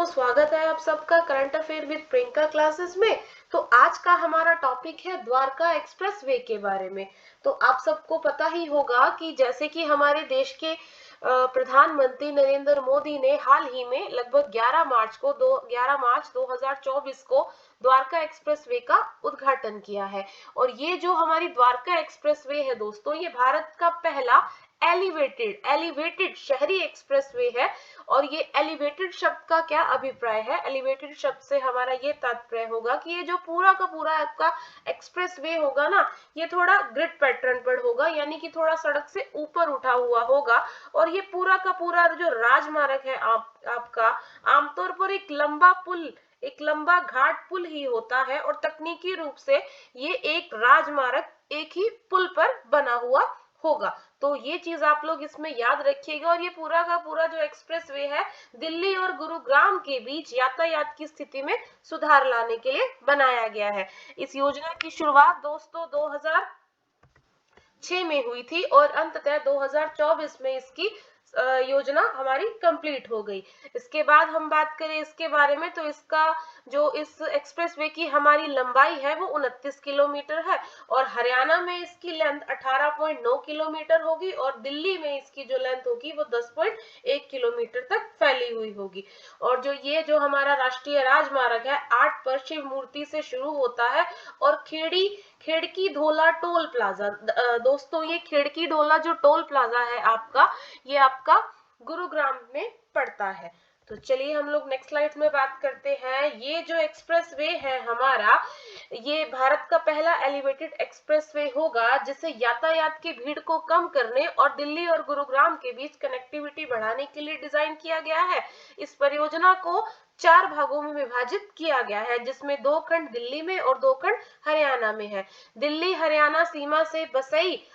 स्वागत है आप सबका current affair with Priyanka classes में। तो आज का हमारा टॉपिक है द्वारका एक्सप्रेसवे के बारे में। तो आप सबको पता ही होगा कि जैसे कि हमारे देश के प्रधानमंत्री नरेंद्र मोदी ने हाल ही में लगभग 11 मार्च 2024 को द्वारका एक्सप्रेसवे का उद्घाटन किया है। और ये जो हमारी द्वारका एक्सप्रेसवे है दोस्तों, ये भारत का पहला एलिवेटेड शहरी एक्सप्रेसवे है। और ये एलिवेटेड शब्द का क्या अभिप्राय है? एलिवेटेड शब्द से हमारा ये तात्पर्य होगा कि ये जो पूरा का पूरा आपका एक्सप्रेस वे होगा ना, ये थोड़ा ग्रिड पैटर्न पर होगा, यानी कि थोड़ा सड़क से ऊपर उठा हुआ होगा। और ये पूरा का पूरा जो राजमार्ग है आपका आमतौर पर एक लंबा घाट पुल ही होता है। और तकनीकी रूप से ये एक राजमार्ग एक ही पुल पर बना हुआ होगा। तो ये चीज आप लोग इसमें याद रखिएगा। और ये पूरा का पूरा जो एक्सप्रेस वे है दिल्ली और गुरुग्राम के बीच यातायात की स्थिति में सुधार लाने के लिए बनाया गया है। इस योजना की शुरुआत दोस्तों 2006 में हुई थी और अंततः 2024 में इसकी योजना हमारी कंप्लीट हो गई। इसके बाद हम बात करें इसके बारे में, तो इसका जो इस एक्सप्रेसवे की हमारी लंबाई है वो 29 किलोमीटर है। और हरियाणा में इसकी लेंथ 18.9 किलोमीटर होगी और दिल्ली में इसकी जो लेंथ होगी वो 10.1 किलोमीटर तक फैली हुई होगी। और जो हमारा राष्ट्रीय राजमार्ग है 8 पर शिव मूर्ति से शुरू होता है और खेड़की ढोला टोल प्लाजा, दोस्तों ये खेड़की ढोला जो टोल प्लाजा है ये आपका गुरुग्राम में पड़ता है। तो चलिए हम लोग नेक्स्ट स्लाइड में बात करते हैं। ये जो एक्सप्रेसवे है हमारा, ये भारत का पहला एलिवेटेड एक्सप्रेसवे होगा जिसे यातायात की भीड़ को कम करने और दिल्ली और गुरुग्राम के बीच कनेक्टिविटी बढ़ाने के लिए डिजाइन किया गया है। इस परियोजना को 4 भागों में विभाजित किया गया है, जिसमें 2 खंड दिल्ली में और 2 खंड हरियाणा में है। दिल्ली हरियाणा सीमा से बसई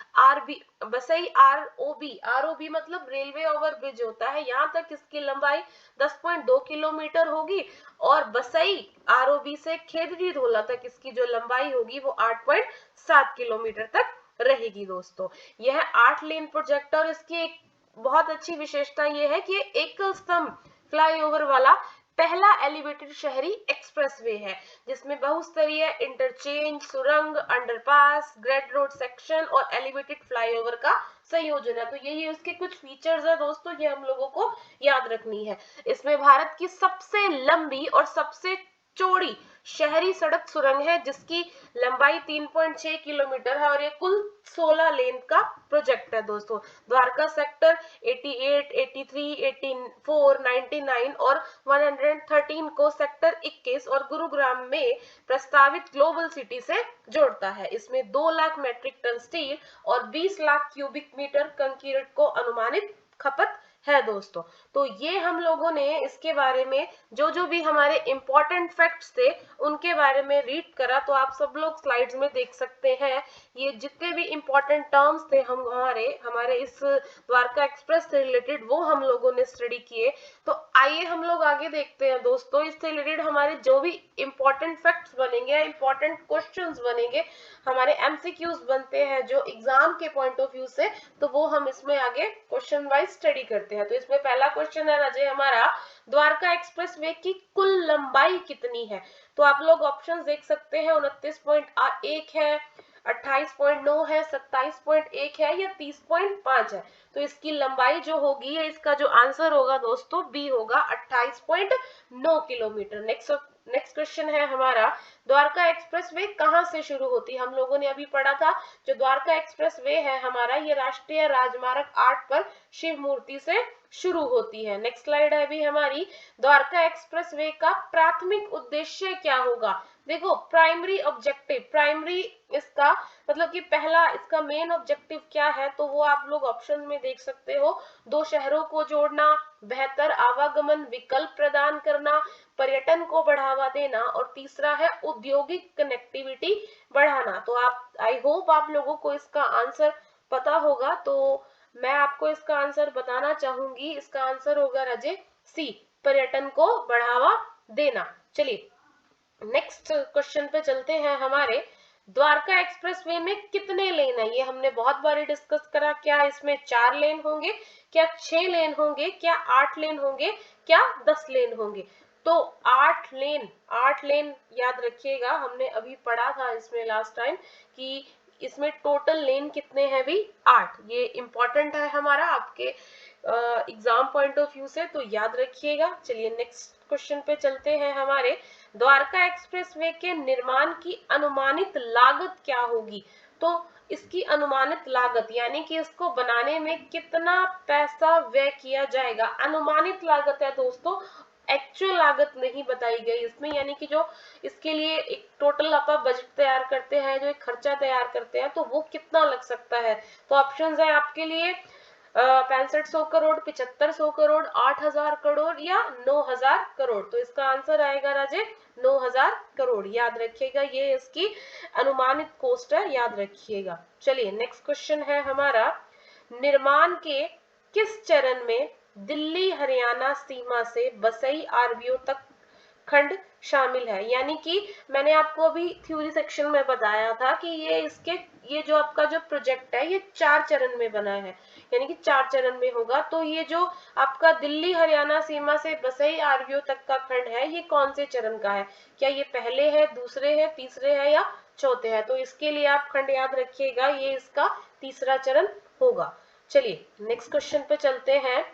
आरओबी मतलब रेलवे ओवर ब्रिज होता है, यहाँ तक इसकी लंबाई 10.2 किलोमीटर होगी। और बसई आरओबी से खेदड़ी ढोला तक इसकी जो लंबाई होगी वो 8.7 किलोमीटर तक रहेगी। दोस्तों यह 8 लेन प्रोजेक्ट और इसकी एक बहुत अच्छी विशेषता ये है कि एकल स्तंभ फ्लाईओवर वाला पहला एलिवेटेड शहरी एक्सप्रेसवे है, जिसमें बहुस्तरीय इंटरचेंज, सुरंग, अंडरपास, ग्रेड रोड सेक्शन और एलिवेटेड फ्लाईओवर का संयोजन है। तो यही उसके कुछ फीचर्स है दोस्तों, ये हम लोगों को याद रखनी है। इसमें भारत की सबसे लंबी और सबसे चौड़ी शहरी सड़क सुरंग है, जिसकी लंबाई 3.6 किलोमीटर है और ये कुल 16 लेन का प्रोजेक्ट है। दोस्तों द्वारका सेक्टर 88, 83, 84, 99 और 113 को सेक्टर 21 और गुरुग्राम में प्रस्तावित ग्लोबल सिटी से जोड़ता है। इसमें 2 लाख मेट्रिक टन स्टील और 20 लाख क्यूबिक मीटर कंक्रीट को अनुमानित खपत है। दोस्तों तो ये हम लोगों ने इसके बारे में जो भी हमारे इंपॉर्टेंट फैक्ट्स थे उनके बारे में रीड करा। तो आप सब लोग स्लाइड्स में देख सकते हैं ये जितने भी इंपॉर्टेंट टर्म्स थे हमारे इस द्वारका एक्सप्रेस से रिलेटेड वो हम लोगों ने स्टडी किए। तो आइए हम लोग आगे देखते हैं दोस्तों, इससे रिलेटेड हमारे जो भी इंपॉर्टेंट फैक्ट्स बनेंगे, इंपॉर्टेंट क्वेश्चंस बनेंगे, हमारे एमसीक्यूज बनते हैं जो एग्जाम के पॉइंट ऑफ व्यू से, तो वो हम इसमें आगे क्वेश्चन वाइज स्टडी करते हैं। तो इसमें पहला क्वेश्चन है अजय हमारा, द्वारका एक्सप्रेसवे की कुल लंबाई कितनी है? तो आप लोग ऑप्शंस देख सकते हैं, 29.1 है, 28.9 है, 27.1 है या 30.5 है। तो इसकी लंबाई जो होगी, इसका जो आंसर होगा दोस्तों बी होगा 28.9 किलोमीटर। नेक्स्ट क्वेश्चन है हमारा, द्वारका एक्सप्रेसवे कहां से शुरू होती है? हम लोगों ने अभी पढ़ा था जो द्वारका एक्सप्रेसवे है हमारा, ये राष्ट्रीय राजमार्ग 8 पर शिव मूर्ति से शुरू होती है। नेक्स्ट स्लाइड है अभी हमारी, द्वारका एक्सप्रेसवे का प्राथमिक उद्देश्य क्या होगा? देखो प्राइमरी इसका मतलब कि पहला इसका मेन ऑब्जेक्टिव क्या है, तो वो आप लोग ऑप्शन में देख सकते हो। 2 शहरों को जोड़ना, बेहतर आवागमन विकल्प प्रदान करना, पर्यटन को बढ़ावा देना और तीसरा है औद्योगिक कनेक्टिविटी बढ़ाना। तो आई होप आप लोगों को इसका आंसर पता होगा। तो मैं आपको इसका आंसर बताना चाहूंगी, इसका आंसर होगा राजे सी, पर्यटन को बढ़ावा देना। चलिए नेक्स्ट क्वेश्चन पे चलते हैं हमारे, द्वारका एक्सप्रेसवे में कितने लेन है? ये हमने बहुत बार डिस्कस करा, क्या इसमें 4 लेन होंगे, क्या 6 लेन होंगे, क्या 8 लेन होंगे, क्या 10 लेन होंगे? तो 8 लेन याद रखिएगा, हमने अभी पढ़ा था इसमें लास्ट टाइम कि इसमें टोटल लेन कितने हैं भी 8। ये इंपॉर्टेंट है हमारा आपके एग्जाम पॉइंट ऑफ व्यू से, तो याद रखिएगा। चलिए नेक्स्ट क्वेश्चन पे चलते हैं हमारे। द्वारका एक्सप्रेसवे के निर्माण की अनुमानित लागत क्या होगी? तो इसकी अनुमानित लागत यानी कि इसको बनाने में कितना पैसा व्यय किया जाएगा, अनुमानित लागत है दोस्तों, एक्चुअल लागत नहीं बताई गई इसमें। यानी कि जो इसके लिए एक टोटल आप बजट तैयार करते हैं, जो एक खर्चा तैयार करते हैं, तो वो कितना लग सकता है। तो ऑप्शंस है आपके लिए 6500 करोड़, 7500 करोड़, 8000 करोड़ या 9000 करोड़। तो इसका आंसर आएगा राजे 9000 करोड़। याद रखिएगा, ये इसकी अनुमानित कॉस्ट है, याद रखिएगा। चलिए नेक्स्ट क्वेश्चन है हमारा। निर्माण के किस चरण में दिल्ली हरियाणा सीमा से बसई आरबीओ तक खंड शामिल है? यानी कि मैंने आपको अभी थ्योरी सेक्शन में बताया था कि ये जो आपका जो प्रोजेक्ट है ये 4 चरण में बना है, यानी कि 4 चरण में होगा। तो ये जो आपका दिल्ली हरियाणा सीमा से बसई आरबीओ तक का खंड है, ये कौन से चरण का है? क्या ये पहले है, दूसरे है, तीसरे है या चौथे है? तो इसके लिए आप खंड याद रखिएगा, ये इसका तीसरा चरण होगा। चलिए नेक्स्ट क्वेश्चन पे चलते हैं।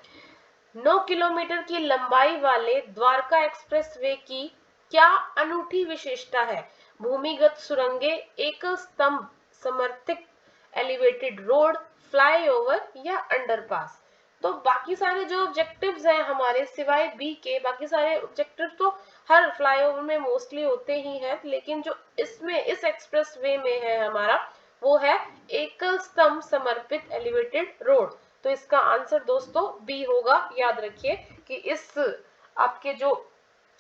9 किलोमीटर की लंबाई वाले द्वारका एक्सप्रेसवे की क्या अनूठी विशेषता है? भूमिगत सुरंगें, एकल स्तंभ समर्थित एलिवेटेड रोड, फ्लाईओवर या अंडरपास? तो बाकी सारे जो ऑब्जेक्टिव्स हैं हमारे, सिवाय बी के बाकी सारे ऑब्जेक्टिव तो हर फ्लाईओवर में मोस्टली होते ही हैं, लेकिन जो इसमें इस एक्सप्रेसवे में है हमारा, वो है एकल स्तंभ समर्पित एलिवेटेड रोड। तो इसका आंसर दोस्तों बी होगा। याद रखिए कि इस आपके जो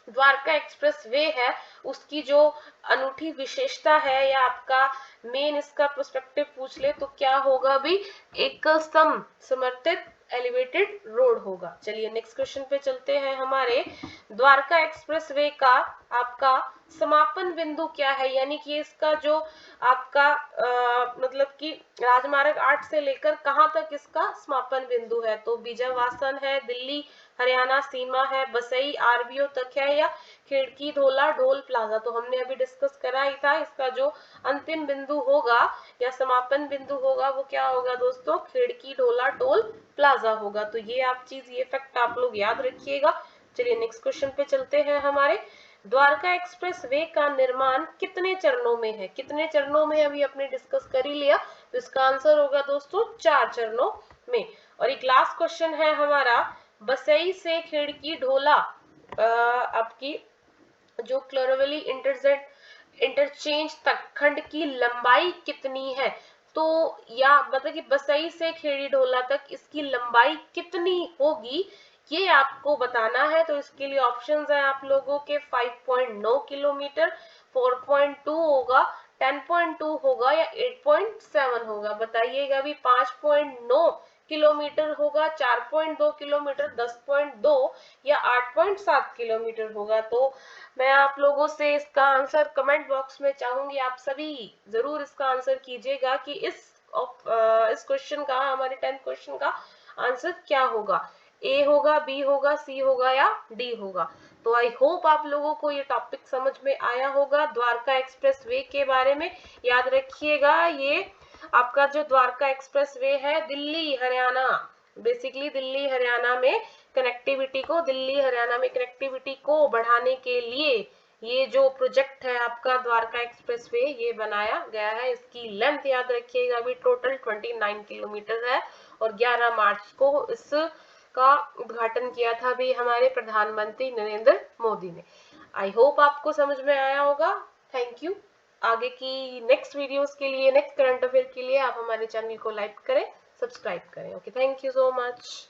द्वारका एक्सप्रेस वे है उसकी जो अनूठी विशेषता है, या आपका मेन इसका पर्सपेक्टिव पूछ ले तो क्या होगा भी, एकल स्तंभ समर्थित एलिवेटेड रोड होगा। चलिए नेक्स्ट क्वेश्चन पे चलते हैं हमारे। द्वारका एक्सप्रेस वे का आपका समापन बिंदु क्या है? यानी कि इसका जो आपका मतलब कि राजमार्ग 8 से लेकर कहां तक इसका समापन बिंदु है? तो बीजावासन है, दिल्ली हरियाणा सीमा है, बसई आरबीओ तक है या खिड़की धोला ढोल प्लाजा? तो हमने अभी डिस्कस करा ही था, इसका जो अंतिम बिंदु होगा या समापन बिंदु होगा वो क्या होगा दोस्तों? खिड़की ढोला टोल प्लाजा होगा। तो ये आप चीज, ये फैक्ट आप लोग याद रखिएगा। चलिए नेक्स्ट क्वेश्चन पे चलते हैं हमारे। द्वारका एक्सप्रेस वे का निर्माण कितने चरणों में है? कितने चरणों में अभी अपने डिस्कस कर ही लिया, तो इसका आंसर होगा दोस्तों 4 चरणों में। और एक लास्ट क्वेश्चन है हमारा। बसई से खिड़की ढोला आपकी जो क्लोरोवेली इंटरचेंज तक खंड की लंबाई कितनी है? तो या मतलब कि बसई से खेड़ी ढोला तक इसकी लंबाई कितनी होगी, ये आपको बताना है। तो इसके लिए ऑप्शंस है आप लोगों के 5.9 किलोमीटर, 4.2 होगा, 10.2 होगा या 8.7 होगा। बताइएगा भी 5.9 किलोमीटर होगा, 4.2 किलोमीटर, 10.2 या 8.7 किलोमीटर होगा। तो मैं आप लोगों से इसका आंसर कमेंट बॉक्स में चाहूंगी, आप सभी जरूर इसका आंसर कीजिएगा कि इस क्वेश्चन का, हमारे 10th क्वेश्चन का आंसर क्या होगा। ए होगा, बी होगा, सी होगा या डी होगा। तो आई होप आप लोगों को ये टॉपिक समझ में आया होगा द्वारका एक्सप्रेस वे के बारे में। याद रखिएगा, ये आपका जो द्वारका एक्सप्रेस वे है दिल्ली हरियाणा, बेसिकली दिल्ली हरियाणा में कनेक्टिविटी को, दिल्ली हरियाणा में कनेक्टिविटी को बढ़ाने के लिए ये जो प्रोजेक्ट है आपका द्वारका एक्सप्रेसवे, ये बनाया गया है। इसकी लेंथ याद रखिएगा अभी टोटल 29 किलोमीटर है और 11 मार्च को इसका उद्घाटन किया था भी हमारे प्रधानमंत्री नरेंद्र मोदी ने। आई होप आपको समझ में आया होगा। Thank you. आगे की नेक्स्ट वीडियोस के लिए, नेक्स्ट करंट अफेयर के लिए आप हमारे चैनल को लाइक करें, सब्सक्राइब करें। Okay, thank you so much.